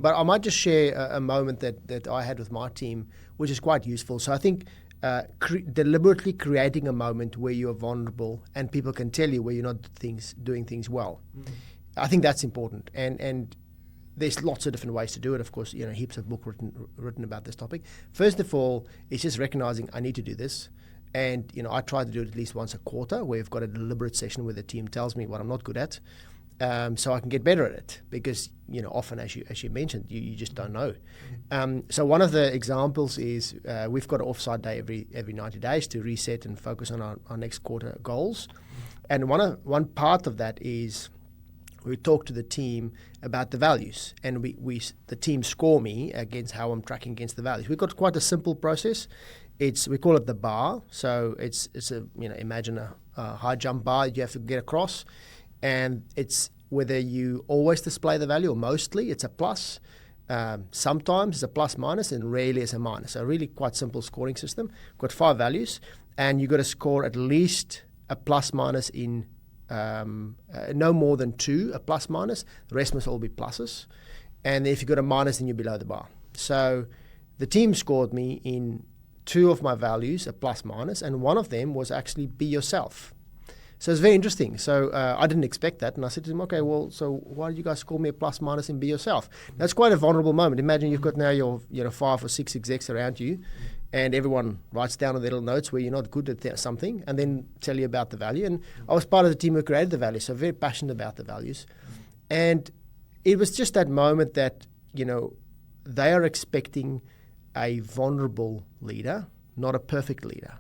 But I might just share a moment that I had with my team, which is quite useful. So I think deliberately creating a moment where you are vulnerable and people can tell you where you're not doing things well. I think that's important. And there's lots of different ways to do it. Of course, heaps of books written about this topic. First of all, it's just recognizing I need to do this. And, I try to do it at least once a quarter where we've got a deliberate session where the team tells me what I'm not good at. So I can get better at it because, often, as you mentioned, you just don't know. So one of the examples is we've got an offsite day every 90 days to reset and focus on our next quarter goals. And one part of that is we talk to the team about the values, and the team score me against how I'm tracking against the values. We've got quite a simple process. We call it the bar. So it's imagine a high jump bar you have to get across. And it's whether you always display the value or mostly it's a plus. Sometimes it's a plus minus and rarely it's a minus. So really quite simple scoring system. We've got 5 values and you've got to score at least a plus minus in no more than 2, a plus minus. The rest must all be pluses. And if you've got a minus, then you're below the bar. So the team scored me in 2 of my values, a plus minus, and one of them was actually be yourself. So it's very interesting. So I didn't expect that. And I said to them, okay, well, so why did you guys call me a plus minus and be yourself? That's quite a vulnerable moment. Imagine you've got now your 5 or 6 execs around you and everyone writes down on their little notes where you're not good at something and then tell you about the value. And I was part of the team who created the value, so very passionate about the values. And it was just that moment that, they are expecting a vulnerable leader, not a perfect leader.